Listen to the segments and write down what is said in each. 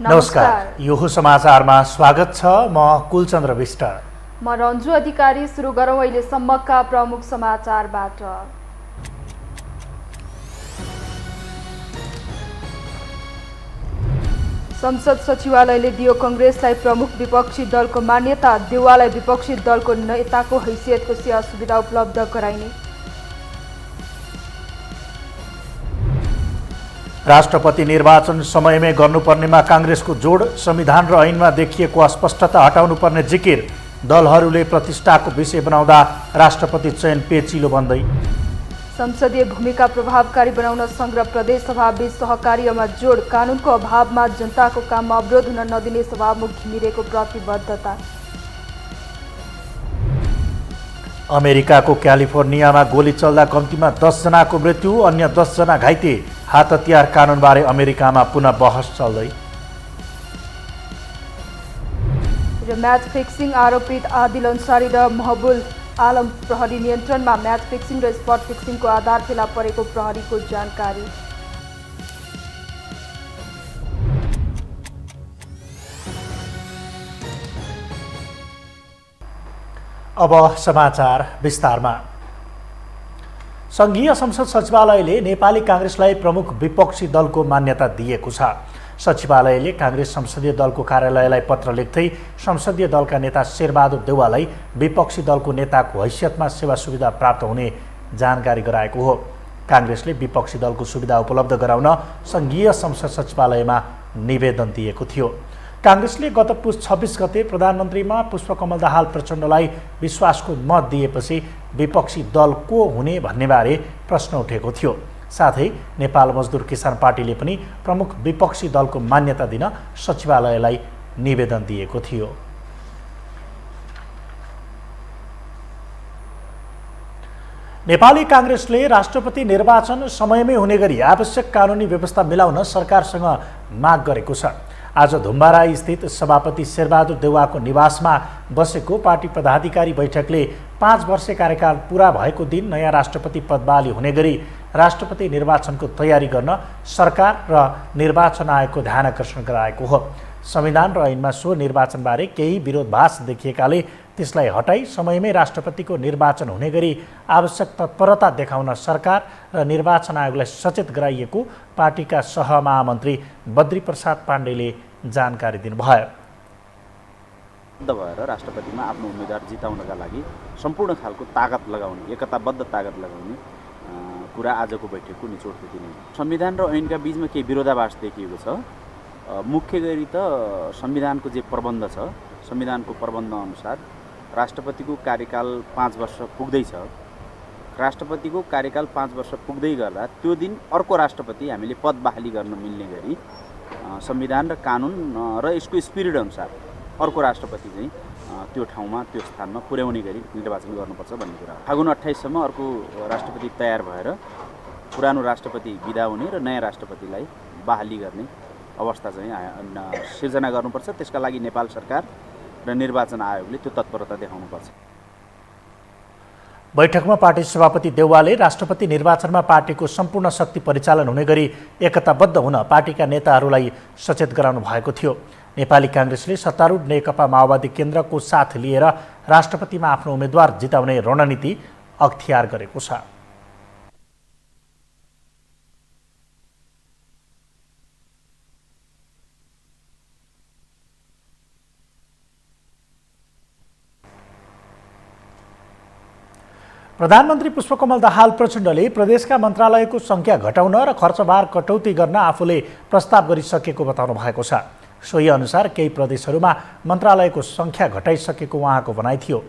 नमस्कार, यो समाचारमा स्वागत छ। म कुलचन्द्र विष्ट। म रन्जु अधिकारी। सुरु गरौँ अहिलेसम्मका प्रमुख समाचारबाट। संसद सचिवालयले दियो कांग्रेसलाई प्रमुख विपक्षी दलको मान्यता। देउवालाई विपक्षी दलको नेताको हैसियतको सेवा सुविधा उपलब्ध गराइने। राष्ट्रपति निर्वाचन समयमै गर्नुपर्नेमा कांग्रेसको जोड। संविधान र ऐनमा देखिएको अस्पष्टता हटाउनुपर्ने जिकिर। दलहरूले प्रतिष्ठाको विषय बनाउँदा राष्ट्रपति चयन पेचिलो बन्दै। संसदीय भूमिका प्रभावकारी बनाउन संघ र प्रदेश सभाबीच सहकार्यमा जोड। कानुनको अभावमा जनताको काममा अवरोध हुन नदिने सभामुख घिमिरेको प्रतिबद्धता। अमेरिकाको क्यालिफोर्नियामा गोली चल्दा कम्तीमा 10 जनाको मृत्यु, अन्य 10 जना घाइते। हात हतियार कानुनबारे अमेरिकामा पुनः बहस चल्दै। र म्याच फिक्सिङ आरोपित आदिल अन्सारी र महबुल आलम प्रहरी नियन्त्रणमा। म्याच फिक्सिङ र स्पट फिक्सिङको आधार फेला परेको प्रहरीको जानकारी। अब समाचार विस्तारमा। संघीय संसद सचिवालयले नेपाली कांग्रेसलाई प्रमुख विपक्षी दलको मान्यता दिएको छ। सचिवालयले कांग्रेस संसदीय दलको कार्यालयलाई पत्र लेख्दै संसदीय दलका नेता शेरबहादुर देउवालाई विपक्षी दलको नेताको हैसियतमा सेवा सुविधा प्राप्त हुने जानकारी गराएको हो। कांग्रेसले विपक्षी दलको सुविधा उपलब्ध गराउन संघीय संसद सचिवालयमा निवेदन दिएको थियो। कांग्रेसले गत पुस 26 गते प्रधानमन्त्रीमा पुष्पकमल दाहाल प्रचण्डलाई विश्वासको मत दिएपछि विपक्षी दल को हुने भन्नेबारे प्रश्न उठेको थियो। साथै नेपाल मजदुर किसान पार्टीले पनि प्रमुख विपक्षी दलको मान्यता दिन सचिवालयलाई निवेदन दिएको थियो। नेपाली कांग्रेसले राष्ट्रपति निर्वाचन समयमै हुने गरी आवश्यक कानुनी व्यवस्था मिलाउन सरकारसँग माग गरेको छ। आज धुम्बाराई स्थित सभापति शेरबहादुर देउवाको निवासमा बसेको पार्टी पदाधिकारी बैठकले 5 वर्ष कार्यकाल पूरा भएको दिन नयाँ राष्ट्रपति पद बहाली हुने गरी राष्ट्रपति निर्वाचनको तयारी गर्न सरकार र निर्वाचन आयोगको ध्यान आकर्षण गराएको हो। संविधान र ऐनमा सो निर्वाचनबारे केही विरोधाभास देखिएकाले त्यसलाई हटाई समयमै राष्ट्रपतिको निर्वाचन हुने गरी आवश्यक तत्परता देखाउन सरकार र निर्वाचन आयोगलाई सचेत गराइएको पार्टीका सहमहामन्त्री बद्रीप्रसाद पाण्डेले जानकारी दिनुभयो। भएर राष्ट्रपतिमा आफ्नो उम्मेदवार जिताउनका लागि सम्पूर्ण खालको ताकत लगाउने, एकताबद्ध ताकत लगाउने कुरा आजको बैठकको निचोडको दिन हो। संविधान र ऐनका बीचमा केही विरोधाभास देखिएको छ। मुख्य गरी त संविधानको जे प्रबन्ध छ, संविधानको प्रबन्ध अनुसार राष्ट्रपतिको कार्यकाल 5 वर्ष पुग्दैछ। राष्ट्रपतिको कार्यकाल 5 वर्ष पुग्दै गर्दा त्यो दिन अर्को राष्ट्रपति हामीले पद बहाली गर्न मिल्ने गरी संविधान र कानुन र यसको स्पिरिट अनुसार अर्को राष्ट्रपति चाहिँ त्यो ठाउँमा त्यो स्थानमा पुर्याउने गरी निर्वाचन गर्नुपर्छ भन्ने कुरा। फागुन 28 सम्म अर्को राष्ट्रपति तयार भएर पुरानो राष्ट्रपति बिदा हुने र नयाँ राष्ट्रपतिलाई बहाली गर्ने अवस्था चाहिँ सिर्जना गर्नुपर्छ। त्यसका लागि नेपाल सरकार र निर्वाचन आयोगले त्यो तत्परता देखाउनुपर्छ। बैठकमा पार्टी सभापति देउवाले राष्ट्रपति निर्वाचनमा पार्टीको सम्पूर्ण शक्ति परिचालन हुने गरी एकताबद्ध हुन पार्टीका नेताहरूलाई सचेत गराउनु भएको थियो। नेपाली कांग्रेसले सत्तारूढ नेकपा माओवादी केन्द्रको साथ लिएर राष्ट्रपतिमा आफ्नो उम्मेदवार जिताउने रणनीति अख्तियार गरेको छ। प्रधानमन्त्री पुष्पकमल दाहाल प्रचण्डले प्रदेशका मन्त्रालयको संख्या घटाउन र खर्चभार कटौती गर्न आफूले प्रस्ताव गरिसकेको बताउनु भएको छ। सोही अनुसार केही प्रदेशहरूमा मन्त्रालयको संख्या घटाइसकेको उहाँको भनाइ थियो।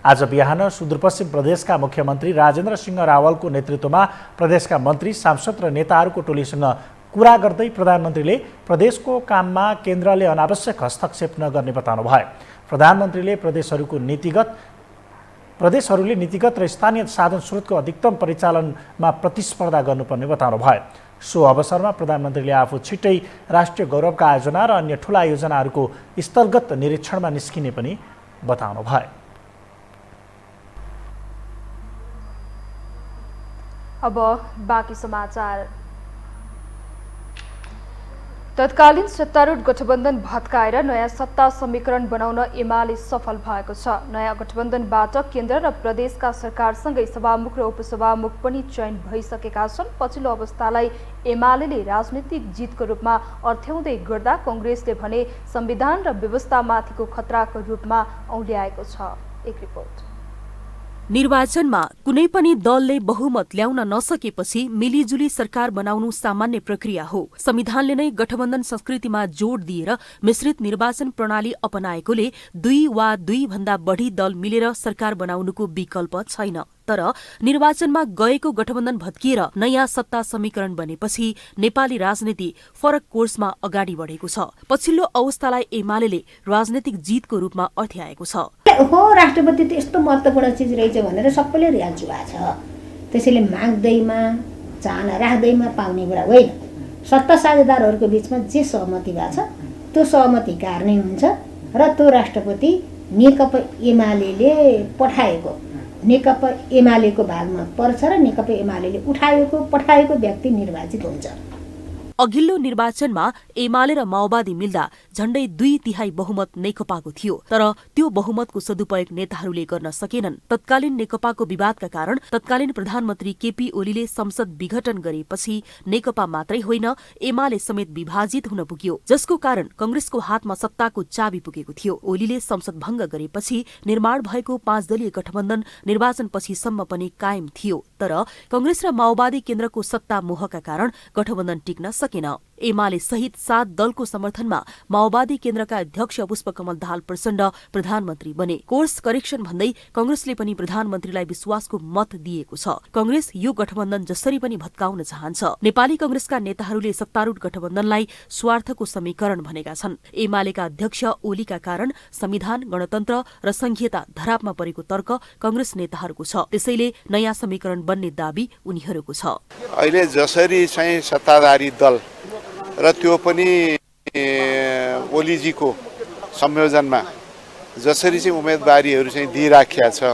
आज बिहान सुदूरपश्चिम प्रदेशका मुख्यमन्त्री राजेन्द्र सिंह रावलको नेतृत्वमा प्रदेशका मन्त्री, सांसद र नेताहरूको टोलीसँग कुरा गर्दै प्रधानमन्त्रीले प्रदेशको काममा केन्द्रले अनावश्यक हस्तक्षेप नगर्ने बताउनु भयो। प्रधानमन्त्रीले प्रदेशहरूले नीतिगत र स्थानीय साधन स्रोतको अधिकतम परिचालनमा प्रतिस्पर्धा गर्नुपर्ने बताउनु भयो। सो अवसरमा प्रधानमन्त्रीले आफू छिट्टै राष्ट्रिय गौरवका आयोजना र अन्य ठूला योजनाहरूको स्थलगत निरीक्षणमा निस्किने पनि बताउनु भयो। अब बाँकी समाचार। तत्कालीन सत्तारूढ गठबन्धन भत्काएर नयाँ सत्ता समीकरण बनाउन एमाले सफल भएको छ। नयाँ गठबन्धनबाट केन्द्र र प्रदेशका सरकारसँगै सभामुख र उपसभामुख पनि चयन भइसकेका छन्। पछिल्लो अवस्थालाई एमाले राजनीतिक जितको रूपमा अर्थ्याउँदै गर्दा कांग्रेसले भने संविधान र व्यवस्थामाथिको खतराको रूपमा औल्याएको छ। एक रिपोर्ट। निर्वाचनमा कुनै पनि दलले बहुमत ल्याउन नसकेपछि मिलिजुली सरकार बनाउनु सामान्य प्रक्रिया हो। संविधानले नै गठबन्धन संस्कृतिमा जोड दिएर मिश्रित निर्वाचन प्रणाली अपनाएकोले 2 वा 2 भन्दा बढी दल मिलेर सरकार बनाउनुको विकल्प छैन। तर निर्वाचनमा गएको गठबन्धन भत्किएर नयाँ सत्ता समीकरण बनेपछि नेपाली राजनीति फरक कोर्समा अगाडि बढेको छ। पछिल्लो अवस्थालाई एमाले राजनीतिक जितको रूपमा अर्थ्याएको छ। हो राष्ट्रपति त यस्तो महत्त्वपूर्ण चिज रहेछ भनेर सबैले रियाजु भएको छ। त्यसैले माग्दैमा चाहना राख्दैमा पाउने कुरा होइन। सत्ता साझेदारहरूको बीचमा जे सहमति भएको छ त्यो सहमति कार्यान्वयन हुन्छ र त्यो राष्ट्रपति नेकपा एमाले पठाएको नेकपा एमालेको भागमा पर्छ र नेकपा एमाले पठाएको व्यक्ति निर्वाचित हुन्छ। अघिल्लो निर्वाचनमा एमाले र माओवादी मिल्दा झण्डै 2/3 बहुमत नेकपाको थियो। तर त्यो बहुमतको सदुपयोग नेताहरूले गर्न सकेनन्। तत्कालीन नेकपाको विवादका कारण तत्कालीन प्रधानमन्त्री केपी ओलीले संसद विघटन गरेपछि नेकपा मात्रै होइन एमाले समेत विभाजित हुन पुग्यो, जसको कारण कांग्रेसको हातमा सत्ताको चाबी पुगेको थियो। ओलीले संसद भंग गरेपछि निर्माण भएको 5 दलीय गठबन्धन निर्वाचनपछिसम्म पनि कायम थियो। तर कांग्रेस र माओवादी केन्द्रको सत्ता मोहका कारण गठबन्धन टिक्न सकेन। एमाले सहित 7 दलको समर्थनमा माओवादी केन्द्रका अध्यक्ष पुष्पकमल दाहाल प्रचण्ड प्रधानमन्त्री बने। कोर्स करेक्सन भन्दै कांग्रेसले पनि प्रधानमन्त्रीलाई विश्वासको मत दिएको छ। कांग्रेस यो गठबन्धन जसरी पनि भत्काउन चाहन्छ। नेपाली कांग्रेसका नेताहरूले सत्तारूढ गठबन्धनलाई स्वार्थको समीकरण भनेका छन्। एमालेका अध्यक्ष ओलीका कारण संविधान, गणतन्त्र र संघीयता धरापमा परेको तर्क कांग्रेस नेताहरूको छ। त्यसैले नयाँ समीकरण बन्ने दाबी उनीहरूको छ। अहिले जसरी चाहिँ सत्ताधारी दल र त्यो पनि ओलीजीको संयोजनमा जसरी चाहिँ उम्मेदवारीहरू चाहिँ दिइराखेका छ,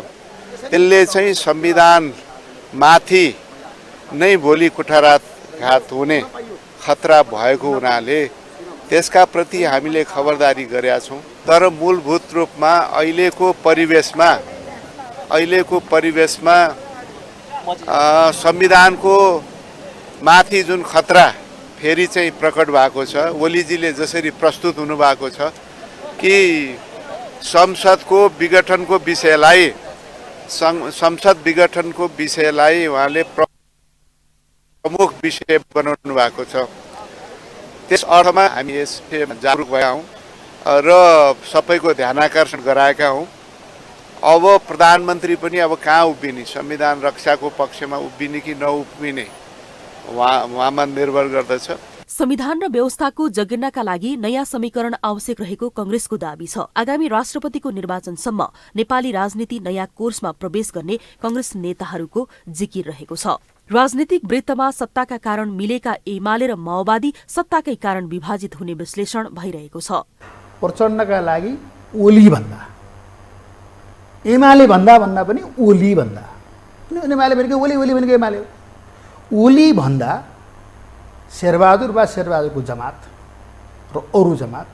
त्यसले चाहिँ संविधान माथि नै भोलि कुठाराघात हुने खतरा भएको हुनाले त्यसका प्रति हामीले खबरदारी गरेका छौँ। तर मूलभूत रूपमा अहिलेको परिवेशमा संविधानको माथि जुन खतरा फेरि चाहिँ प्रकट भएको छ, ओलीजीले जसरी प्रस्तुत हुनुभएको छ कि संसद विघटनको विषयलाई उहाँले प्रमुख विषय बनाउनु भएको छ। त्यस अर्थमा हामी यसमा जागरुक भएका हौँ र सबैको ध्यानाकर्षण गराएका हौँ। अब प्रधानमन्त्री पनि अब कहाँ उभिने, संविधान रक्षाको पक्षमा उभिने कि नउभिने उहाँमा निर्भर गर्दछ। संविधान र व्यवस्थाको जगेर्नाका लागि नयाँ समीकरण आवश्यक रहेको कांग्रेसको दाबी छ। आगामी राष्ट्रपतिको निर्वाचनसम्म नेपाली राजनीति नयाँ कोर्समा प्रवेश गर्ने कांग्रेस नेताहरूको जिकिर रहेको छ। राजनीतिक वृत्तमा सत्ताका कारण मिलेका एमाले र माओवादी सत्ताकै कारण विभाजित हुने विश्लेषण भइरहेको छ। प्रचण्डका लागि ओली भन्दा, एमाले भन्दा पनि ओली भन्दा, एमाले भनेको ओली भनेको एमाले, ओली भन्दा शेरबहादुर वा शेरबहादुरको जमात र अरू जमात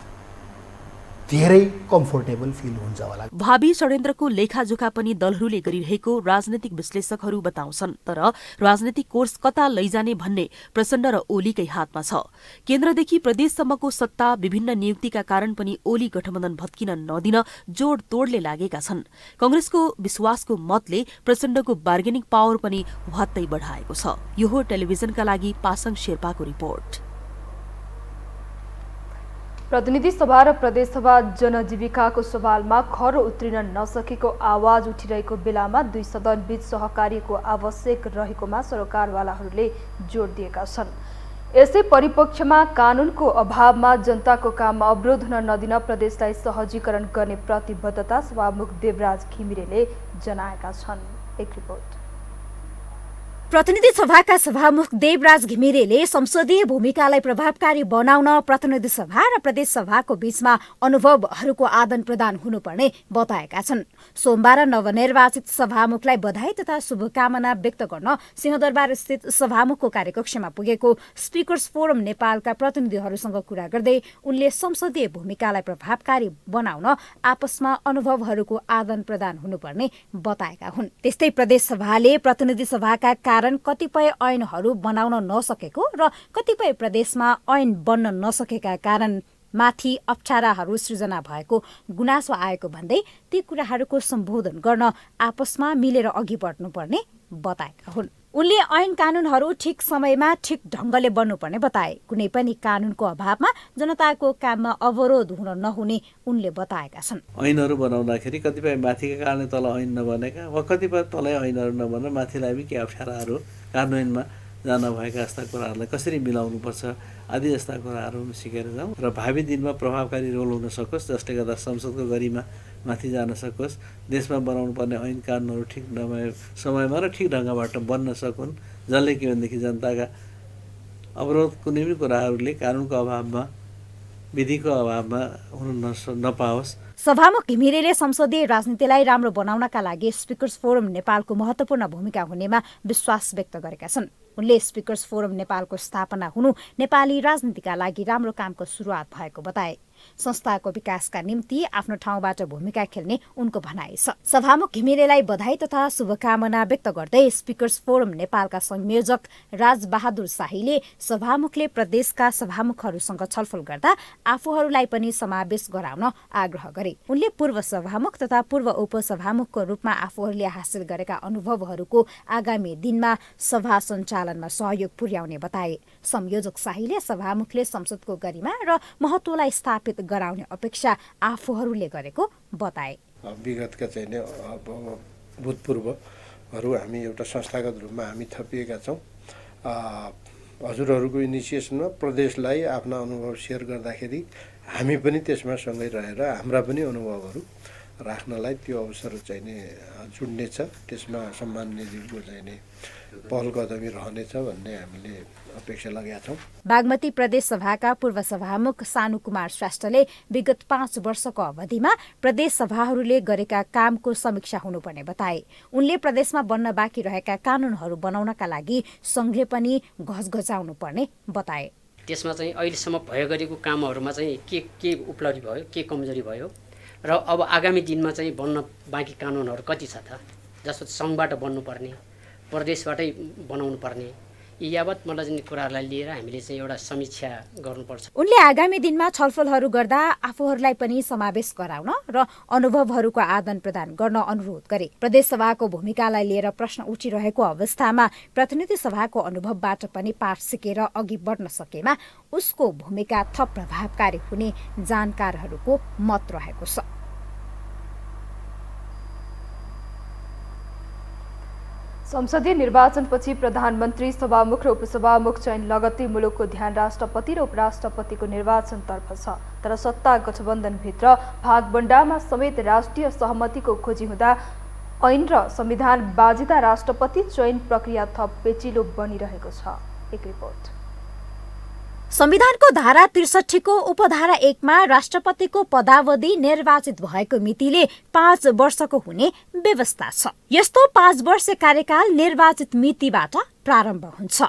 धेरै कम्फोर्टेबल फिल हुन्छ होला। भावी षड्यन्त्रको लेखाजोखा पनि दलहरूले गरिरहेको राजनीतिक विश्लेषकहरू बताउँछन्। तर राजनीतिक कोर्स कता लैजाने भन्ने प्रचण्ड र ओलीकै हातमा छ। केन्द्रदेखि प्रदेशसम्मको सत्ता विभिन्न नियुक्तिका कारण पनि ओली गठबन्धन भत्किन नदिन जोड तोडले लागेका छन्। कांग्रेसको विश्वासको मतले प्रचण्डको बार्गेनिङ पावर पनि भत्तै बढाएको छ। यो हो टेलिभिजनका लागि पासाङ शेर्पाको रिपोर्ट। प्रतिनिधि सभा र प्रदेशसभा जनजीविकाको सवालमा खरो उत्रिन नसकेको आवाज उठिरहेको बेलामा 2 सदनबीच सहकार्यको आवश्यक रहेकोमा सरकारवालाहरूले जोड दिएका छन्। यसै परिपक्षमा कानूनको अभावमा जनताको काममा अवरोध हुन नदिन प्रदेशलाई सहजीकरण गर्ने प्रतिबद्धता सभामुख देवराज घिमिरेले जनाएका छन्। एक रिपोर्ट। प्रतिनिधि सभाका सभामुख देवराज घिमिरेले संसदीय भूमिकालाई प्रभावकारी बनाउन प्रतिनिधि सभा र प्रदेश सभाको बीचमा अनुभवहरूको आदान प्रदान हुनुपर्ने बताएका छन्। सोमबार नवनिर्वाचित सभामुखलाई बधाई तथा शुभकामना व्यक्त गर्न सिंहदरबार स्थित सभामुखको कार्यकक्षमा पुगेको स्पिकर्स फोरम नेपालका प्रतिनिधिहरूसँग कुरा गर्दै उनले संसदीय भूमिकालाई प्रभावकारी बनाउन आपसमा अनुभवहरूको आदान प्रदान हुनुपर्ने बताएका हुन्। त्यस्तै प्रदेश सभाले प्रतिनिधि सभाका कारण कतिपय ऐनहरू बनाउन नसकेको र कतिपय प्रदेशमा ऐन बन्न नसकेका कारण माथि अप्ठ्याराहरू सृजना भएको गुनासो आएको भन्दै ती कुराहरूको सम्बोधन गर्न आपसमा मिलेर अघि बढ्नुपर्ने बताएका हुन्। उनले ऐन कानूनहरू ठिक समयमा ठिक ढंगले बन्नुपर्ने बताए। कुनै पनि कानूनको अभावमा जनताको काममा अवरोध हुन नहुने उनले बताएका छन्। ऐनहरू बनाउँदाखेरि कतिपय माथिका कारणले तल ऐन नबनेका वा कतिपय तलै ऐनहरू नबनेर माथिलाई पनि केही अप्ठ्याराहरू कार्यान्वयनमा जान भएका यस्ता कुराहरूलाई कसरी मिलाउनुपर्छ आदि जस्ता कुराहरू सिकेर जाउँ र भावी दिनमा प्रभावकारी रोल हुन सकोस्, जसले गर्दा संसदको गरिमा माथि जान सकोस्, देशमा बनाउनु पर्ने ऐन कानुनहरू ठिक समयमा र ठिक ढङ्गबाट बन्न सकुन्, जसले के भनेदेखि जनताका अवरोध कुनै पनि कुराहरूले कानुनको अभावमा विधिको अभावमा हुन नपाओस्। सभामुख घिमिरेले संसदीय राजनीतिलाई राम्रो बनाउनका लागि स्पिकर्स फोरम नेपालको महत्त्वपूर्ण भूमिका हुनेमा विश्वास व्यक्त गरेका छन्। उनले स्पिकर्स फोरम नेपालको स्थापना हुनु नेपाली राजनीतिका लागि राम्रो कामको सुरुवात भएको बताए। संस्थाको विकासका निम्ति आफ्नो ठाउँबाट भूमिका खेल्ने उनको भनाइ छ। सभामुख घिमिरेलाई बधाई तथा शुभकामना व्यक्त गर्दै स्पिकर्स फोरम नेपालका संयोजक राजबहादुर शाहीले सभामुखले प्रदेशका सभामुखहरूसँग छलफल गर्दा आफूहरूलाई पनि समावेश गराउन आग्रह गरे। उनले पूर्व सभामुख तथा पूर्व उपसभामुखको रूपमा आफूहरूले हासिल गरेका अनुभवहरूको आगामी दिनमा सभा सञ्चालनमा सहयोग पुर्याउने बताए। संयोजक शाहीले सभामुखले संसदको गरिमा र महत्त्वलाई स्थापित गराउने अपेक्षा आफूहरूले गरेको बताए। विगतका चाहिँ भूतपूर्वहरू हामी एउटा संस्थागत रूपमा हामी थपिएका छौँ। हजुरहरूको इनिसिएसनमा प्रदेशलाई आफ्ना अनुभव सेयर गर्दाखेरि हामी पनि त्यसमा सँगै रहेर हाम्रा पनि अनुभवहरू राख्नलाई त्यो अवसर चाहिने जुड्नेछ। त्यसमा सम्माननीयज्यूको चाहिने पहल कदमी रहनेछ भन्ने हामीले अपेक्षा लगाएका छौँ। बागमती प्रदेश सभाका पूर्व सभामुख सानु कुमार श्रेष्ठले विगत 5 वर्षको अवधिमा प्रदेश सभाहरूले गरेका कामको समीक्षा हुनुपर्ने बताए। उनले प्रदेशमा बन्न बाँकी रहेका कानूनहरू बनाउनका लागि संघले पनि घचघचाउनु पर्ने बताए। त्यसमा चाहिँ अहिलेसम्म भयो गरेको कामहरूमा चाहिँ के उपलब्धि भयो, के कमजोरी भयो र अब आगामी दिनमा चाहिँ बन्न बाँकी कानुनहरू कति छ त, जसको सङ्घबाट बन्नुपर्ने, प्रदेशबाटै बनाउनु पर्ने, यी यावत मतलब चाहिँ कुराहरूलाई लिएर हामीले चाहिँ एउटा समीक्षा गर्नुपर्छ। उनले आगामी दिनमा छलफलहरू गर्दा आफूहरूलाई पनि समावेश गराउन र अनुभवहरूको आदान प्रदान गर्न अनुरोध गरे। प्रदेश सभाको भूमिकालाई लिएर प्रश्न उठिरहेको अवस्थामा प्रतिनिधि सभाको अनुभवबाट पनि पाठ सिकेर अघि बढ्न सकेमा उसको भूमिका थप प्रभावकारी हुने जानकारहरूको मत रहेको छ। संसदीय निर्वाचनपछि प्रधानमन्त्री, सभामुख र उपसभामुख चयन लगत्तै मुलुकको ध्यान राष्ट्रपति र उपराष्ट्रपतिको निर्वाचनतर्फ छ। तर सत्ता गठबन्धनभित्र भागबण्डामा समेत राष्ट्रिय सहमतिको खोजी हुँदा ऐन र संविधान बाजिँदा राष्ट्रपति चयन प्रक्रिया थप पेचिलो बनिरहेको छ। एक रिपोर्ट। संविधानको धारा 63 को उपधारा 1 मा राष्ट्रपतिको पदावधि निर्वाचित भएको मितिले 5 वर्षको हुने व्यवस्था छ। यस्तो 5 वर्ष कार्यकाल निर्वाचित मितिबाट प्रारम्भ हुन्छ।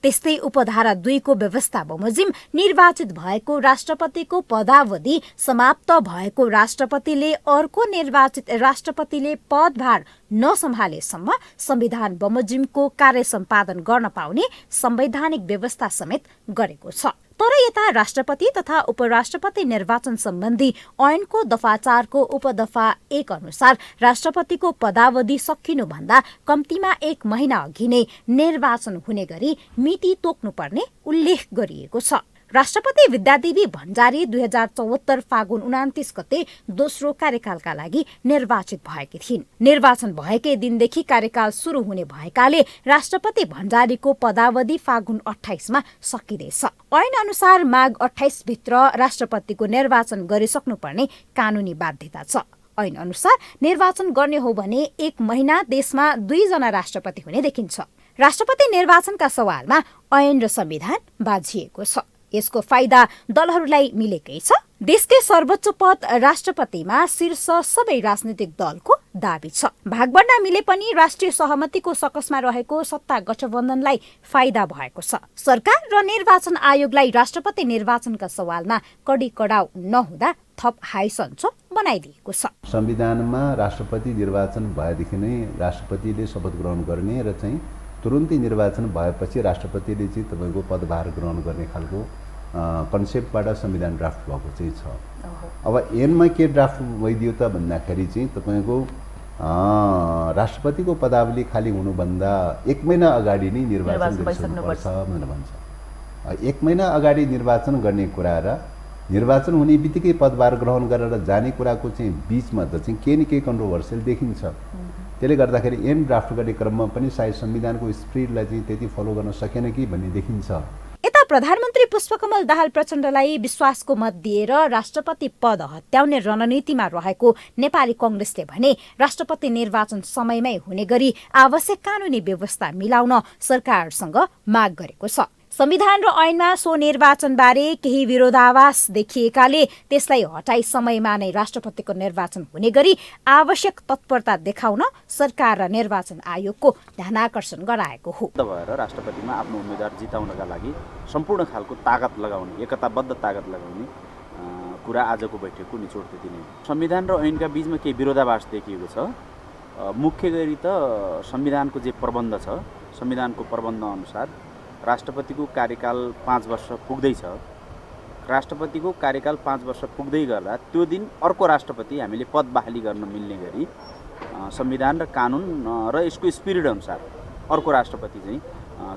त्यस्तै उपधारा 2 को व्यवस्था बमोजिम निर्वाचित भएको राष्ट्रपतिको पदावधि समाप्त भएको राष्ट्रपतिले अर्को निर्वाचित राष्ट्रपतिले पदभार नसम्हालेसम्म संविधान बमोजिमको कार्य सम्पादन गर्न पाउने संवैधानिक व्यवस्था समेत गरेको छ। तर यता राष्ट्रपति तथा उपराष्ट्रपति निर्वाचन सम्बन्धी ऐनको दफा 4 को उपदफा 1 अनुसार राष्ट्रपतिको पदावधि सकिनुभन्दा कम्तीमा 1 महिना अघि नै निर्वाचन हुने गरी मिति तोक्नुपर्ने उल्लेख गरिएको छ। राष्ट्रपति विद्यादेवी भण्डारी 2074 फागुन 29 गते दोस्रो कार्यकालका लागि निर्वाचित भएकी थिइन्। निर्वाचन भएकै दिनदेखि कार्यकाल सुरु हुने भएकाले राष्ट्रपति भण्डारीको पदावधि फागुन 28 मा सकिँदैछ। ऐन अनुसार माघ 28 भित्र राष्ट्रपतिको निर्वाचन गरिसक्नुपर्ने कानूनी बाध्यता छ। ऐन अनुसार निर्वाचन गर्ने हो भने 1 महिना देशमा 2 जना राष्ट्रपति हुने देखिन्छ। राष्ट्रपति निर्वाचनका सवालमा ऐन र संविधान बाझिएको छ। यसको फाइदा दलहरूलाई मिलेकै छ। देशकै सर्वोच्च पद राष्ट्रपतिमा शीर्ष सबै राजनीतिक दलको दाबी छ। भागबण्डा मिले पनि राष्ट्रिय सहमतिको सकसमा रहेको सत्ता गठबन्धनलाई फाइदा भएको छ। सरकार र निर्वाचन आयोगलाई राष्ट्रपति निर्वाचनका सवालमा कडी कडाउ नहुँदा थप हाइसन्चो बनाइदिएको छ। संविधानमा राष्ट्रपति निर्वाचन भएदेखि नै राष्ट्रपतिले शपथ ग्रहण गर्ने र चाहिँ तुरुन्तै निर्वाचन भएपछि राष्ट्रपतिले चाहिँ तपाईँको पदभार ग्रहण गर्ने खालको कन्सेप्टबाट संविधान ड्राफ्ट भएको चाहिँ छ। अब ऐनमा के ड्राफ्ट भइदियो त भन्दाखेरि चाहिँ तपाईँको राष्ट्रपतिको पदावली खाली हुनुभन्दा 1 महिना अगाडि नै निर्वाचन गरिसक्नुपर्छ भनेर भन्छ। 1 महिना अगाडि निर्वाचन गर्ने कुरा र निर्वाचन हुने बित्तिकै पदभार ग्रहण गरेर जाने कुराको चाहिँ बिचमा त चाहिँ केही न केही कन्ट्रोभर्सियल देखिन्छ। त्यसले गर्दाखेरि ऐन ड्राफ्ट गर्ने क्रममा पनि सायद संविधानको स्पिरिटलाई चाहिँ त्यति फलो गर्न सकेन कि भन्ने देखिन्छ। यता प्रधानमन्त्री पुष्पकमल दाहाल प्रचण्डलाई विश्वासको मत दिएर राष्ट्रपति पद हत्याउने रणनीतिमा रहेको नेपाली कांग्रेसले भने राष्ट्रपति निर्वाचन समयमै हुने गरी आवश्यक कानूनी व्यवस्था मिलाउन सरकारसँग माग गरेको छ। संविधान र ऐनमा सो निर्वाचनबारे केही विरोधाभास देखिएकाले त्यसलाई हटाई समयमा नै राष्ट्रपतिको निर्वाचन हुने गरी आवश्यक तत्परता देखाउन सरकार र निर्वाचन आयोगको ध्यानाकर्षण गराएको हो। भएर राष्ट्रपतिमा आफ्नो उम्मेदवार जिताउनका लागि सम्पूर्ण खालको ताकत लगाउने, एकताबद्ध ताकत लगाउने कुरा आजको बैठकको निचोड त्यति नै। संविधान र ऐनका बीचमा केही विरोधाभास देखिएको छ। मुख्य गरी त संविधानको जे प्रबन्ध छ, संविधानको प्रबन्ध अनुसार राष्ट्रपतिको कार्यकाल 5 वर्ष पुग्दैछ। राष्ट्रपतिको कार्यकाल 5 वर्ष पुग्दै गर्दा त्यो दिन अर्को राष्ट्रपति हामीले पद बहाली गर्न मिल्ने गरी संविधान र कानुन र यसको स्पिरिट अनुसार अर्को राष्ट्रपति चाहिँ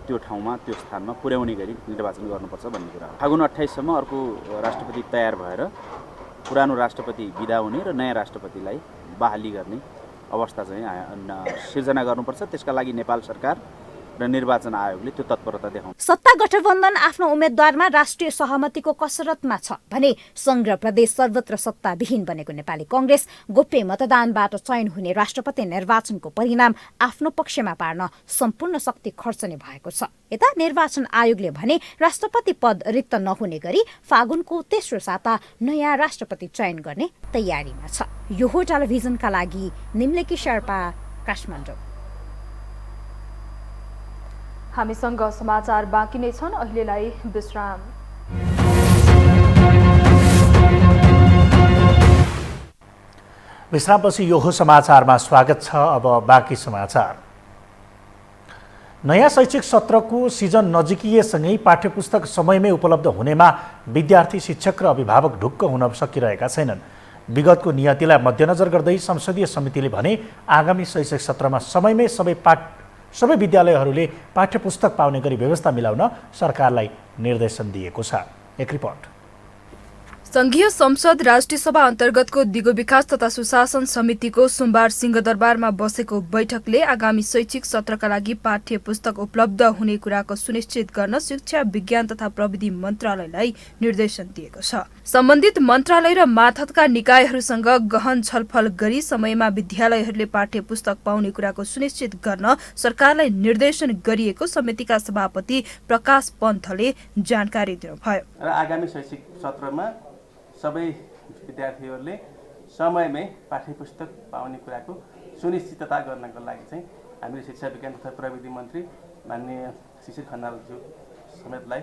त्यो ठाउँमा त्यो स्थानमा पुर्याउने गरी निर्वाचन गर्नुपर्छ भन्ने कुरा हो। फागुन 28 सम्म अर्को राष्ट्रपति तयार भएर पुरानो राष्ट्रपति बिदा हुने र नयाँ राष्ट्रपतिलाई बहाली गर्ने अवस्था चाहिँ सिर्जना गर्नुपर्छ। त्यसका लागि नेपाल सरकार र निर्वाचन आयोगले त्यो तत्परता देखाउँछ। सत्ता गठबन्धन आफ्नो उम्मेद्वारमा राष्ट्रिय सहमतिको कसरतमा छ भने संघ र प्रदेश सर्वत्र सत्ताविहीन बनेको नेपाली कांग्रेस गोप्य मतदानबाट चयन हुने राष्ट्रपति निर्वाचनको परिणाम आफ्नो पक्षमा पार्न सम्पूर्ण शक्ति खर्चने भएको छ। यता निर्वाचन आयोगले भने राष्ट्रपति पद रिक्त नहुने गरी फागुनको तेस्रो साता नयाँ राष्ट्रपति चयन गर्ने तयारीमा छ। यो हो टेलिभिजनका लागि निम्लेकी शेर्पा, काठमाडौँ। हामीसँग समाचार बाँकी नै छन्, अहिलेलाई विश्राम। विश्रामपछि यो हो समाचारमा स्वागत छ। अब बाँकी समाचार। नयाँ शैक्षिक सत्रको सिजन नजिकिएसँगै पाठ्यपुस्तक समयमै उपलब्ध हुनेमा विद्यार्थी, शिक्षक र अभिभावक ढुक्क हुन सकिरहेका छैनन्। विगतको नियतिलाई मध्यनजर गर्दै संसदीय समितिले भने आगामी शैक्षिक सत्रमा समयमै सबै विद्यालयहरूले पाठ्यपुस्तक पाउने गरी व्यवस्था मिलाउन सरकारलाई निर्देशन दिएको छ। एक रिपोर्ट। संघीय संसद राष्ट्रिय सभा अन्तर्गतको दिगो विकास तथा सुशासन समितिको सोमबार सिंहदरबारमा बसेको बैठकले आगामी शैक्षिक सत्रका लागि पाठ्य पुस्तक उपलब्ध हुने कुराको सुनिश्चित गर्न शिक्षा, विज्ञान तथा प्रविधि मन्त्रालयलाई निर्देशन दिएको छ। सम्बन्धित मन्त्रालय र मातहतका निकायहरूसँग गहन छलफल गरी समयमा विद्यालयहरूले पाठ्य पुस्तक पाउने कुराको सुनिश्चित गर्न सरकारलाई निर्देशन गरिएको समितिका सभापति प्रकाश पन्थले जानकारी दिनुभयो। र आगामी शैक्षिक सत्रमा सबै विद्यार्थीहरूले समयमै पाठ्यपुस्तक पाउने कुराको सुनिश्चितता गर्नको लागि चाहिँ हामीले शिक्षा, विज्ञान तथा प्रविधि मन्त्री माननीय शिशिर खनालज्यू समेतलाई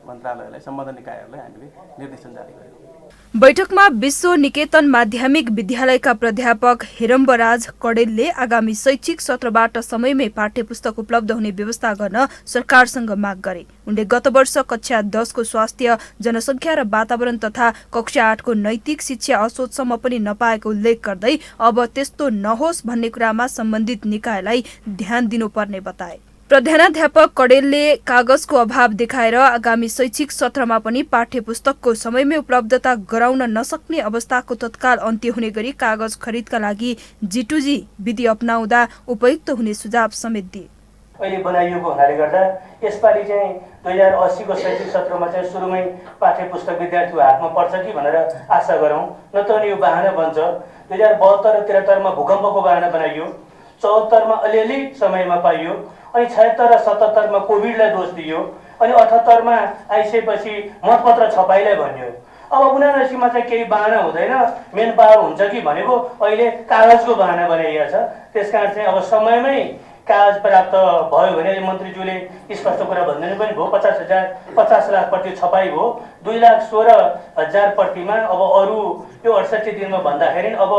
मन्त्रालयलाई सम्बन्धित निकायहरूलाई हामीले निर्देशन जारी गर्यौँ। बैठकमा विश्व निकेतन माध्यमिक विद्यालयका प्राध्यापक हेरम्बराज कडेलले आगामी शैक्षिक सत्रबाट समयमै पाठ्यपुस्तक उपलब्ध हुने व्यवस्था गर्न सरकारसँग माग गरे। उनले गत वर्ष कक्षा 10 को स्वास्थ्य, जनसङ्ख्या र वातावरण तथा कक्षा 8 को नैतिक शिक्षा असोजसम्म पनि नपाएको उल्लेख गर्दै अब त्यस्तो नहोस् भन्ने कुरामा सम्बन्धित निकायलाई ध्यान दिनुपर्ने बताए। प्रधानाध्यापक कडेलले कागजको अभाव देखाएर आगामी शैक्षिक सत्रमा पनि पाठ्यपुस्तकको समयमै उपलब्धता गराउन नसक्ने अवस्थाको तत्काल अन्त्य हुने गरी कागज खरिदका लागि G2G विधि अपनाउँदा उपयुक्त हुने सुझाव समेत दिए। अहिले बनाइएको हुनाले गर्दा यसपालि चाहिँ 2080 को शैक्षिक सत्रमा चाहिँ सुरुमै पाठ्यपुस्तक विद्यार्थीको हातमा पर्छ कि भनेर आशा गरौँ, नत्र भने यो बहाना बन्छ। 2072 र 73 मा भूकम्पको बहाना बनाइयो, 74 मा अलिअलि समयमा पाइयो, अनि 76 र 77मा कोभिडलाई दोष दियो, अनि 78मा आइसकेपछि मतपत्र छपाईलाई भन्यो। अब 79 मा चाहिँ केही बहाना हुँदैन, मेन पावर हुन्छ कि भनेको अहिले कागजको बहाना बनाइएको छ। त्यसकारण चाहिँ अब समयमै कागज प्राप्त भयो भने मन्त्रीज्यूले स्पष्ट कुरा भनिदिनु पनि भयो। 50 लाख प्रति छपाई भयो, 2,16,000 प्रतिमा। अब अरू यो 68 दिनमा भन्दाखेरि अब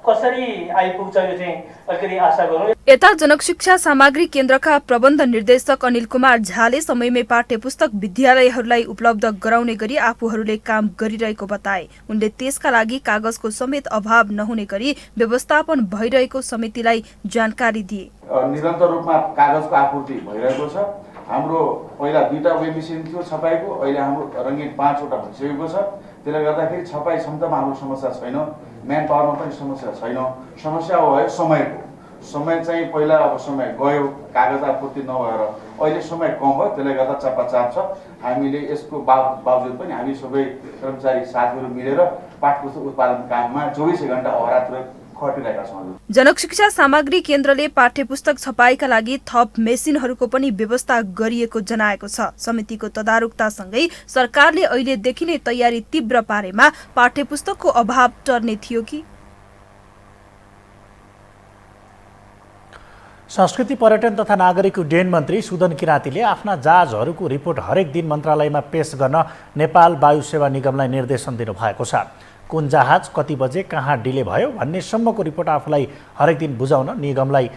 कसरी आइपुग्छ यो चाहिँ अलिकति आशा गरौँ। यता जनक शिक्षा सामग्री केन्द्रका प्रबन्ध निर्देशक अनिल कुमार झाले समयमै पाठ्यपुस्तक विद्यालयहरूलाई उपलब्ध गराउने गरी आफूहरूले काम गरिरहेको बताए। उनले त्यसका लागि कागजको समेत अभाव नहुने गरी व्यवस्थापन भइरहेको समितिलाई जानकारी दिए। निरन्तर रूपमा कागजको आपूर्ति भइरहेको छ। हाम्रो पहिला 2टा वेब मेसिन थियो छपाईको, अहिले हाम्रो रङ्गीन 5वटा भइसकेको छ। त्यसले गर्दाखेरि छपाई क्षमतामा हाम्रो समस्या छैन, म्यान पावरमा पनि समस्या छैन। समस्या हो समयको। समय चाहिँ पहिला अब समय गयो, कागज आपूर्ति नभएर अहिले समय कम भयो, त्यसले गर्दा चप्पाचाप छ। हामीले यसको बावजुद पनि हामी सबै कर्मचारी साथीहरू मिलेर पाठ्यपुस्तक उत्पादन काममा 24 घण्टा अहरात्र खटिरहेका छौँ। जनक शिक्षा सामग्री केन्द्रले पाठ्यपुस्तक छपाईका लागि थप मेसिनहरूको पनि व्यवस्था गरिएको जनाएको छ। समितिको तदारुकतासँगै सरकारले अहिलेदेखि नै तयारी तीव्र पारेमा पाठ्यपुस्तकको अभाव टर्ने थियो कि? संस्कृति पर्यटन तथा नागरिक उड्डयन मन्त्री सुदन किराँतीले आफ्ना जहाजहरूको रिपोर्ट हरेक दिन मन्त्रालयमा पेश गर्न नेपाल वायु सेवा निगमलाई निर्देशन दिनुभएको छ। कुन जहाज कति बजे कहाँ डिले भयो भन्ने सम्मको रिपोर्ट आफूलाई हरेक दिन बुझाउन निगमलाई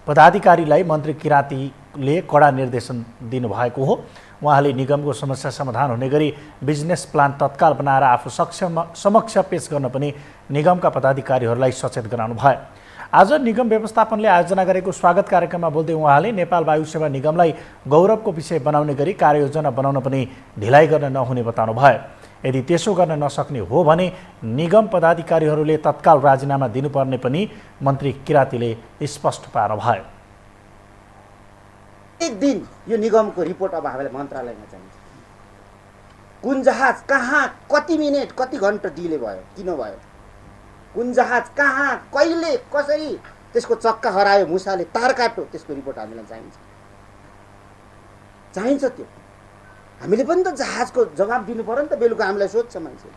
पदाधिकारीलाई मन्त्री किराँतीले कडा निर्देशन दिनुभएको हो। उहाँले निगमको समस्या समाधान हुने गरी बिजनेस प्लान तत्काल बनाएर आफू समक्ष पेश गर्न पनि निगमका पदाधिकारीहरूलाई सचेत गराउनु भयो। आज निगम व्यवस्थापनले आयोजना गरेको स्वागत कार्यक्रममा बोल्दै उहाँले नेपाल वायु सेवा निगमलाई गौरवको विषय बनाउने गरी कार्ययोजना बनाउन पनि ढिलाइ गर्न नहुने बताउनु भयो। यदि त्यसो गर्न नसक्ने हो भने निगम पदाधिकारीहरूले तत्काल राजीनामा दिनुपर्ने पनि मन्त्री किराँतीले स्पष्ट पार्नुभयो। एक दिन यो निगमको रिपोर्ट अब हामीलाई मन्त्रालयमा चाहिन्छ। कुन जहाज कहाँ कति मिनेट कति घन्टा डिले भयो, किन भयो, कुन जहाज कहाँ कहिले कसरी त्यसको चक्का हरायो, मुसाले तार काट्यो, त्यसको रिपोर्ट हामीलाई चाहिन्छ। त्यो हामीले पनि त जहाजको जवाब दिनु पर्यो नि त। बेलुका हामीलाई सोध्छ मान्छे।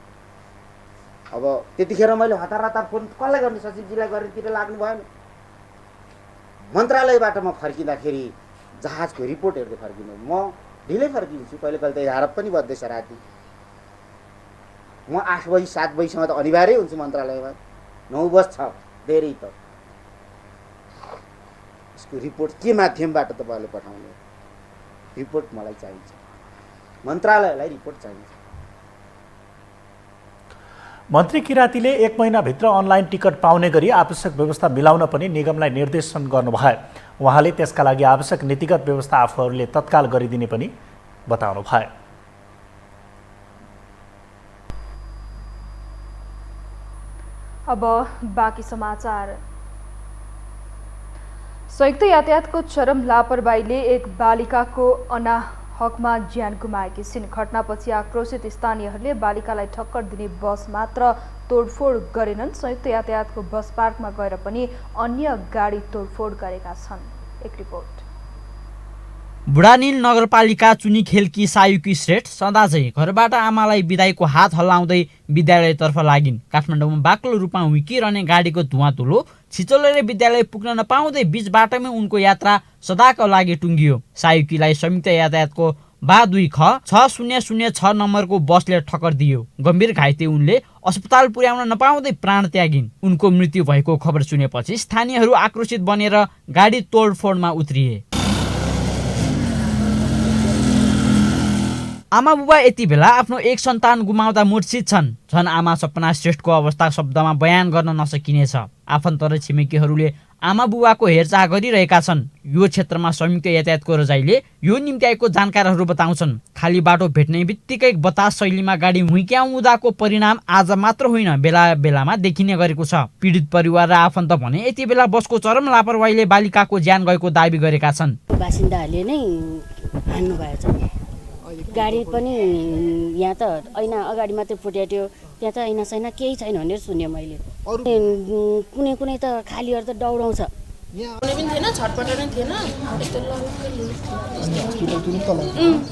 अब त्यतिखेर मैले हतार फोन कसलाई गर्ने, सचिवजीलाई गरेर लाग्नु भएन। मन्त्रालयबाट म फर्किँदाखेरि जहाजको रिपोर्ट हेर्दै फर्किनु, म ढिलै फर्किन्छु। कहिले त 11 पनि बज्दैछ राति। म 8 बजी 7 बजीसम्म त अनिवार्य हुन्छु मन्त्रालयमा। 9 बज्छ धेरै त। यसको रिपोर्ट के माध्यमबाट तपाईँहरूले पठाउने? रिपोर्ट मलाई चाहिन्छ, मन्त्रालयलाई रिपोर्ट चाहिन्छ। मन्त्री किराँतीले 1 महिनाभित्र अनलाइन टिकट पाउने गरी आवश्यक व्यवस्था मिलाउन पनि निगमलाई निर्देशन गर्नुभयो। उहाँले त्यसका लागि आवश्यक नीतिगत व्यवस्था आफूहरूले तत्काल गरिदिने पनि बताउनु भयो। अब बाँकी समाचार। संयुक्त यातायातको चरम लापरवाहीले एक बालिकाको अनाहकमा ज्यान गुमाएकी छिन्। घटनापछि आक्रोशित स्थानीयहरूले बालिकालाई ठक्कर दिने बस मात्र तोडफोड गरेनन्, संयुक्त यातायातको बस पार्कमा गएर पनि अन्य गाडी तोडफोड गरेका छन्। एक रिपोर्ट। बुढानील नगरपालिका चुनीखेलकी सायुकी श्रेष्ठ सदा चाहिँ घरबाट आमालाई बिदाईको हात हल्लाउँदै विद्यालयतर्फ लागिन्। काठमाडौँमा बाक्लो रूपमा हुर्किरहने गाडीको धुवाँधुलो छिचोलेर विद्यालय पुग्न नपाउँदै बीच बाटोमै उनको यात्रा सदाका लागि टुङ्गियो। सायुकीलाई संयुक्त यातायातको बा 2 ख 6006 नम्बरको बसले ठक्कर दियो। गम्भीर घाइते उनले अस्पताल पुर्याउन नपाउँदै प्राण त्यागिन्। उनको मृत्यु भएको खबर सुनेपछि स्थानीयहरू आक्रोशित बनेर गाडी तोडफोडमा उत्रिए। आमा बुबा यति बेला आफ्नो एक सन्तान गुमाउँदा मूर्छित छन्। झन् आमा सपना श्रेष्ठको अवस्था शब्दमा बयान गर्न नसकिनेछ। आफन्त र छिमेकीहरूले आमा बुबाको हेरचाह गरिरहेका छन्। यो क्षेत्रमा संयुक्त यातायातको रजाइले यो निम्ति आएको जानकारहरू बताउँछन्। खाली बाटो भेट्ने बित्तिकै बतास शैलीमा गाडी हुइक्याउँदाको परिणाम आज मात्र होइन, बेला बेलामा देखिने गरेको छ। पीडित परिवार र आफन्त भने यति बेला बसको चरम लापरवाहीले बालिकाको ज्यान गएको दाबी गरेका छन्। बासिन्दाहरूले नै हान्नु भएछ। गाडी पनि यहाँ त ऐना अगाडि मात्रै फुट्याट्यो, त्यहाँ त ऐना छैन केही छैन भनेर सुने मैले। कुनै त खालीहरू त दौडाउँछ, पनि थिएन, छटपट नै थिएन, यस्तो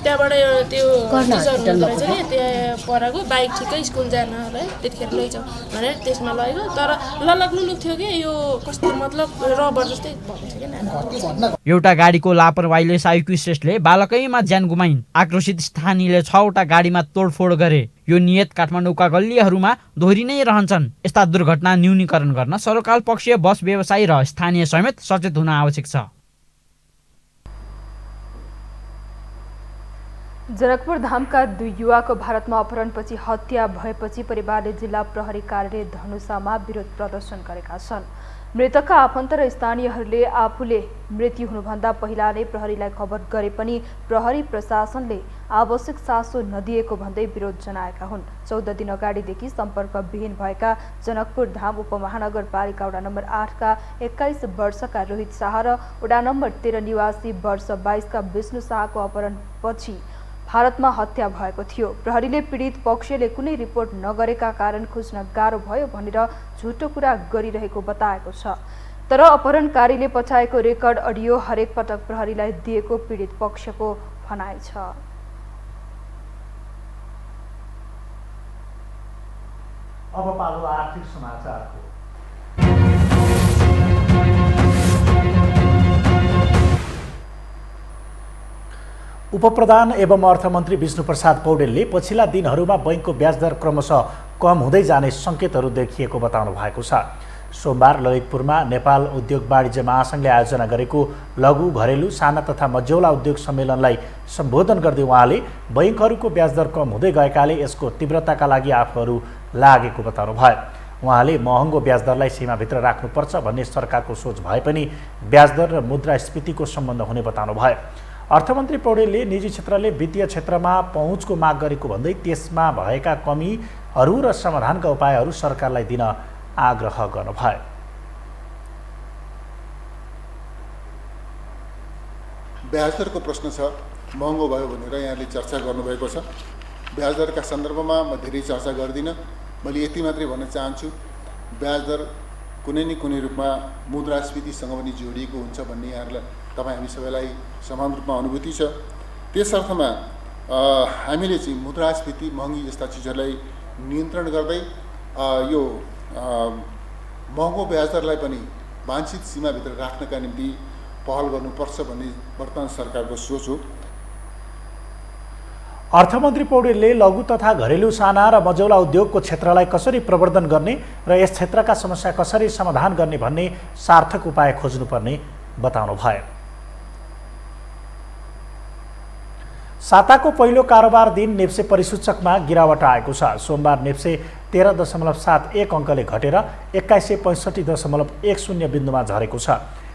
त्यहाँबाट त्यो टिचर हुँदो रहेछ नि, त्यहाँ पढाएको बाइक ठिकै स्कुल जानलाई त्यतिखेर लैजाउँ भनेर त्यसमा लगेको, तर ललग्नु थियो कि यो कस्तो मतलब रबर जस्तै भएको थियो कि। एउटा गाडीको लापरवाहीले सायुकी श्रेष्ठले बालकैमा ज्यान गुमाइन्। आक्रोशित स्थानीयले 6वटा गाडीमा तोडफोड गरे। यो नियत काठमाडौँका गल्लीहरूमा दोहोरी नै रहन्छन्। यस्ता दुर्घटना न्यूनीकरण गर्न सरकार पक्षीय बस व्यवसायी र स्थानीय समेत सचेत हुन आवश्यक छ। जनकपुर धामका 2 युवाको भारतमा अपहरणपछि हत्या भएपछि परिवारले जिल्ला प्रहरी कार्यालय धनुषामा विरोध प्रदर्शन गरेका छन्। मृतकका आफन्त र स्थानीयहरूले आफूले मृत्यु हुनुभन्दा पहिला नै प्रहरीलाई खबर गरे पनि प्रहरी प्रशासनले आवश्यक चासो नदिएको भन्दै विरोध जनाएका हुन्। 14 दिन अगाडिदेखि सम्पर्कविहीन भएका जनकपुर धाम उपमहानगरपालिका वडा नम्बर 8 का 21 वर्षका रोहित शाह र वडा नम्बर 13 निवासी वर्ष 22 का विष्णु शाहको अपहरणपछि भारतमा हत्या भएको थियो। प्रहरीले पीडित पक्षले कुनै रिपोर्ट नगरेका कारण खोज्न गाह्रो भयो भनेर झुटो कुरा गरिरहेको बताएको छ। तर अपहरणकारीले पठाएको रेकर्ड अडियो हरेक पटक प्रहरीलाई दिएको पीडित पक्षको भनाइ छ। अब पालो आर्थिक समाचारको। उपप्रधान एवं अर्थमन्त्री विष्णुप्रसाद पौडेलले पछिल्ला दिनहरूमा बैंकको ब्याजदर क्रमशः कम हुँदै जाने सङ्केतहरू देखिएको बताउनु भएको छ। सोमबार ललितपुरमा नेपाल उद्योग वाणिज्य महासङ्घले आयोजना गरेको लघु घरेलु साना तथा मझौला उद्योग सम्मेलनलाई सम्बोधन गर्दै उहाँले बैंकहरूको ब्याजदर कम हुँदै गएकाले यसको तीव्रताका लागि आफूहरू लागेको बताउनु भयो। उहाँले महँगो ब्याजदरलाई सीमाभित्र राख्नुपर्छ भन्ने सरकारको सोच भए पनि ब्याजदर र मुद्रास्फीतिको सम्बन्ध हुने बताउनु भयो। अर्थमन्त्री पौडेलले निजी क्षेत्रले वित्तीय क्षेत्रमा पहुँचको माग गरेको भन्दै त्यसमा भएका कमीहरू र समाधानका उपायहरू सरकारलाई दिन आग्रह गर्नुभयो। ब्याजदरको प्रश्न छ, महँगो भयो भनेर यहाँले चर्चा गर्नुभएको छ। ब्याजदरका सन्दर्भमा म धेरै चर्चा गर्दिनँ। मैले यति मात्रै भन्न चाहन्छु, ब्याजदर कुनै न कुनै रूपमा मुद्रास्फीतिसँग पनि जोडिएको हुन्छ भन्ने यहाँहरूलाई तपाईँ हामी सबैलाई समान रूपमा अनुभूति छ। त्यस अर्थमा हामीले चाहिँ मुद्रास्फीति महँगी जस्ता चिजहरूलाई नियन्त्रण गर्दै यो महँगो ब्याजदरलाई पनि वाञ्छित सीमाभित्र राख्नका निम्ति पहल गर्नुपर्छ भन्ने वर्तमान सरकारको सोच हो। अर्थमन्त्री पौडेलले लघु तथा घरेलु साना र मझौला उद्योगको क्षेत्रलाई कसरी प्रवर्धन गर्ने र यस क्षेत्रका समस्या कसरी समाधान गर्ने भन्ने सार्थक उपाय खोज्नुपर्ने बताउनु भयो। साताको पहिलो कारोबार दिन नेप्से परिसूचकमा गिरावट आएको छ। सोमबार नेप्से 13.71 अङ्कले घटेर 2165.10 बिन्दुमा झरेको छ।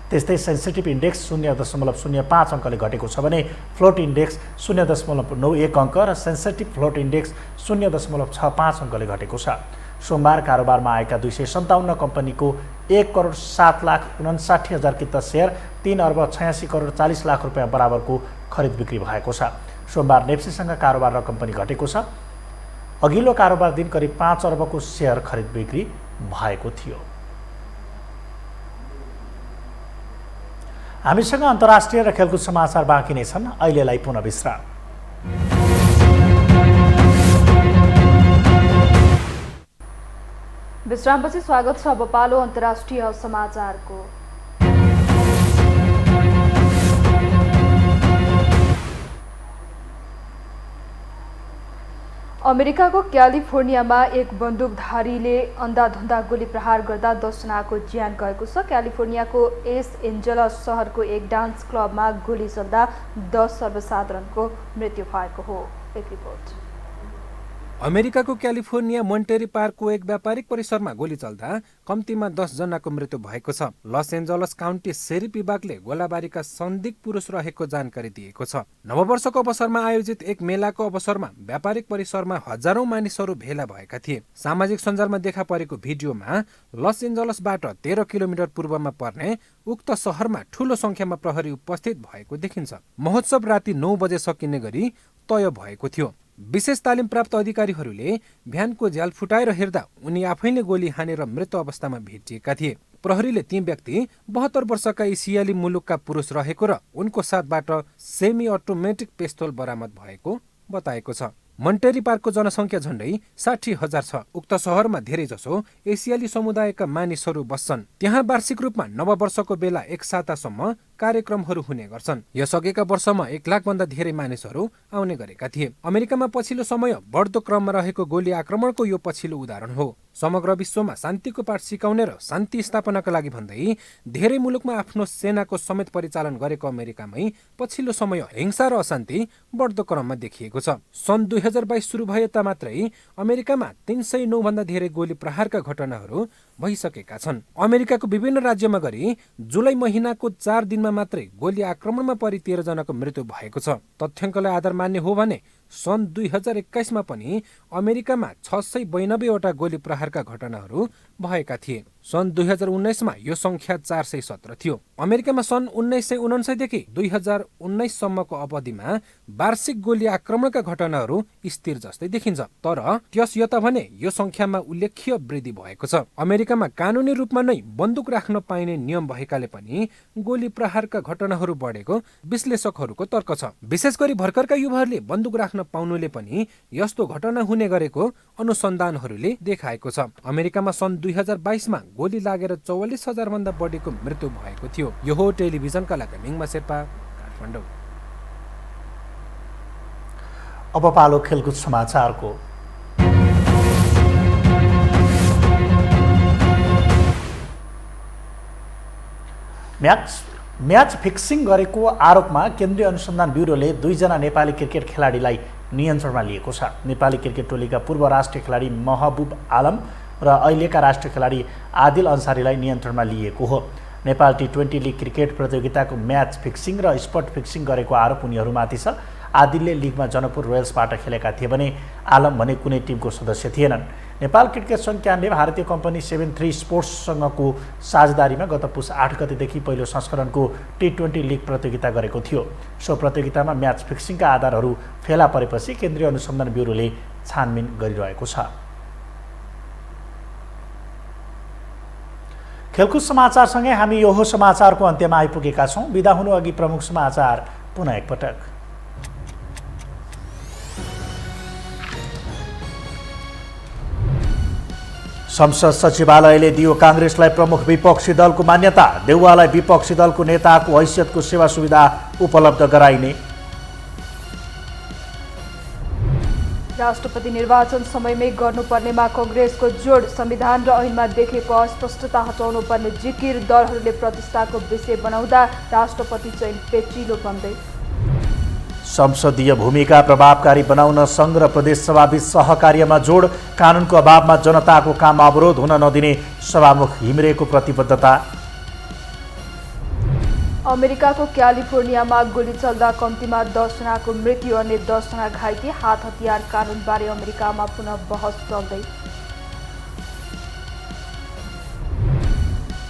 त्यस्तै सेन्सिटिभ इन्डेक्स 0.05 अङ्कले घटेको छ भने फ्लोट इन्डेक्स 0.91 अङ्क र सेन्सिटिभ फ्लोट इन्डेक्स 0.65 अङ्कले घटेको छ। सोमबार कारोबारमा आएका 257 कम्पनीको 1,07,59,000 किता सेयर 3,86,40,00,000 रुपियाँ बराबरको खरिद बिक्री भएको छ। सोमबार नेप्सेसँग कारोबार र कम्पनी घटेको छ। अघिल्लो कारोबार दिन करिब 5 अर्बको सेयर खरिद बिक्री भएको थियो। हामीसँग अन्तर्राष्ट्रिय र खेलकुद समाचार बाँकी नै छन्। अहिलेलाई पुनः विश्राम। विश्रामपछि स्वागत छ। अब पालो अन्तर्राष्ट्रिय समाचारको। अमेरिकाको क्यालिफोर्नियामा एक बन्दुकधारीले अन्धाधुन्दा गोली प्रहार गर्दा 10 जनाको ज्यान गएको छ। क्यालिफोर्नियाको एस एन्जलस शहरको एक डान्स क्लबमा गोली चल्दा 10 सर्वसाधारणको मृत्यु भएको हो। एक रिपोर्ट। अमेरिकाको क्यालिफोर्निया मोन्टेरी पार्कको एक व्यापारिक परिसरमा गोली चल्दा कम्तीमा 10 जनाको मृत्यु भएको छ। लस एन्जलस काउन्टी शेरिफ विभागले गोलाबारीका संदिग्ध पुरुष रहेको जानकारी दिएको छ। नववर्षको अवसरमा आयोजित एक मेलाको अवसरमा व्यापारिक परिसरमा हजारौं मानिसहरू भेला भएका थिए। सामाजिक सञ्जालमा देखा परेको भिडियोमा लस एन्जलसबाट 13 किलोमिटर पूर्वमा पर्ने उक्त शहरमा ठूलो संख्यामा प्रहरी उपस्थित भएको देखिन्छ। महोत्सव राति 9 बजे सकिने गरी तय भएको थियो। विशेष तालिम प्राप्त अधिकारीहरूले भ्यानको झ्याल फुटाएर हेर्दा उनी आफैले गोली हानेर मृत अवस्थामा भेटिएका थिए। प्रहरीले ती व्यक्ति 72 वर्षका एसियाली मुलुकका पुरुष रहेको र उनको साथबाट सेमी अटोमेटिक पिस्तोल बरामद भएको बताएको छ। मन्टेरी पार्कको जनसङ्ख्या झण्डै 60,000 छ। उक्त सहरमा धेरै जसो एसियाली समुदायका मानिसहरू बस्छन्। त्यहाँ वार्षिक रूपमा नववर्षको बेला एक सातासम्म कार्यक्रमहरू हुने गर्छन्। यसअघिका वर्षमा 1 लाखभन्दा धेरै मानिसहरू आउने गरेका थिए। अमेरिकामा पछिल्लो समय बढ्दो क्रममा रहेको गोली आक्रमणको यो पछिल्लो उदाहरण हो। समग्र विश्वमा शान्तिको पाठ सिकाउने र शान्ति स्थापनाका लागि भन्दै धेरै मुलुकमा आफ्नो सेनाको समेत परिचालन गरेको अमेरिकामै पछिल्लो समय हिंसा र अशान्ति बढ्दो क्रममा देखिएको छ। सन् 2022 सुरु भएता मात्रै अमेरिकामा 309 भन्दा धेरै गोली प्रहारका घटनाहरू भइसकेका छन्। अमेरिकाको विभिन्न राज्यमा गरी जुलाई महिनाको 4 दिनमा मात्रै गोली आक्रमणमा परि 13 जनाको मृत्यु भएको छ। तथ्याङ्कलाई आधार मान्ने हो भने सन् 2021 मा पनि अमेरिकामा 692 वटा गोली प्रहारका घटनाहरू भएका थिए। सन् 2019 मा यो संख्या 417 थियो। अमेरिकामा सन् 1959 देखि 2019 सम्मको अवधिमा वार्षिक गोली आक्रमणका घटनाहरू स्थिर जस्तै देखिन्छ। तर त्यस यता भने यो संख्यामा उल्लेख्य वृद्धि भएको छ। अमेरिकामा कानुनी रूपमा नै बन्दुक राख्न पाइने नियम भएकाले पनि गोली प्रहारका घटनाहरू बढेको विश्लेषकहरूको तर्क छ। विशेष गरी भर्खरका युवाहरूले बन्दुक राख्न पाउनुले पनि यस्तो घटना हुने गरेको अनुसन्धानहरूले देखाएको छ। अमेरिकामा सन् 2022 मा गोली लागेर 44,000 भन्दा बढीको मृत्यु भएको थियो। यो हो टेलिभिजनका लागि मिङमा शेर्पा, काठमाडौँ। अब पालो खेलकुद समाचारको। म्याच फिक्सिङ गरेको आरोपमा केन्द्रीय अनुसन्धान ब्युरोले 2 जना नेपाली क्रिकेट खेलाडीलाई नियन्त्रणमा लिएको छ। नेपाली क्रिकेट टोलीका पूर्व राष्ट्रिय खेलाडी महबुब आलम र अहिलेका राष्ट्रिय खेलाडी आदिल अन्सारीलाई नियन्त्रणमा लिएको हो। नेपाल टी20 लिग क्रिकेट प्रतियोगिताको म्याच फिक्सिङ र स्पट फिक्सिङ गरेको आरोप उनीहरूमाथि छ। आदिलले लिगमा जनकपुर रोयल्सबाट खेलेका थिए भने आलम भने कुनै टिमको सदस्य थिएनन्। नेपाल क्रिकेट संघले भारतीय कम्पनी 73 स्पोर्ट्ससँगको साझेदारीमा गत पुस 8 गतेदेखि पहिलो संस्करणको टी20 लिग प्रतियोगिता गरेको थियो। सो प्रतियोगितामा म्याच फिक्सिङका आधारहरू फेला परेपछि केन्द्रीय अनुसन्धान ब्युरोले छानबिन गरिरहेको छ। खेलकुद समाचारसँगै हामी यो समाचारको अन्त्यमा आइपुगेका छौँ। बिदा हुनु अघि प्रमुख समाचार पुनः एकपटक। संसद सचिवालयले दियो काङ्ग्रेसलाई प्रमुख विपक्षी दलको मान्यता। देउवालाई विपक्षी दलको नेताको हैसियतको सेवा सुविधा उपलब्ध गराइने। राष्ट्रपति निर्वाचन समयमै गर्नुपर्नेमा कांग्रेसको जोड। संविधान र ऐनमा देखेको अस्पष्टता हटाउनु पर्ने जिकिर। दलहरूले प्रतिष्ठाको विषय बनाउँदा राष्ट्रपति चयन पेचिलो बन्दै। संसदीय भूमिका प्रभावकारी बनाउन संघ र प्रदेशसभाबीच सहकार्यमा जोड। कानुनको अभावमा जनताको काम अवरोध हुन नदिने सभामुख घिमिरेको प्रतिबद्धता। अमेरिकाको क्यालिफोर्नियामा गोली चल्दा कम्तीमा 10 जनाको मृत्यु, अन्य 10 जना घाइते। हात हतियार कानुनबारे अमेरिकामा पुनः बहस चल्दै।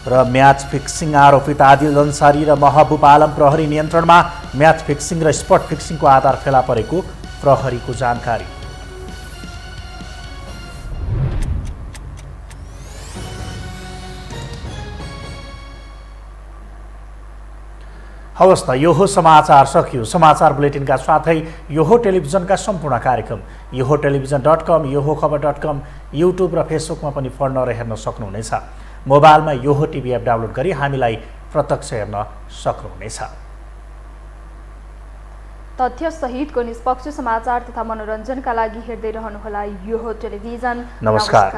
र म्याच फिक्सिङ आरोपित आदिल अन्सारी र महबुब आलम प्रहरी नियन्त्रणमा। म्याच फिक्सिङ र स्पट फिक्सिङको आधार फेला परेको प्रहरीको जानकारी। हवस् त, यो हो समाचार सकियो। समाचार बुलेटिनका साथै यो हो टेलिभिजनका सम्पूर्ण कार्यक्रम yoho.television.com, yohokhबर.com, युट्युब र फेसबुकमा पनि पढ्न र हेर्न सक्नुहुनेछ। मोबाइलमा यो हो टिभी एप डाउनलोड गरी हामीलाई प्रत्यक्ष हेर्न सक्नुहुनेछ। तथ्य सहितको निष्पक्ष समाचार तथा मनोरञ्जनका लागि हेर्दै रहनुहोला यो हो टेलिभिजन। नमस्कार।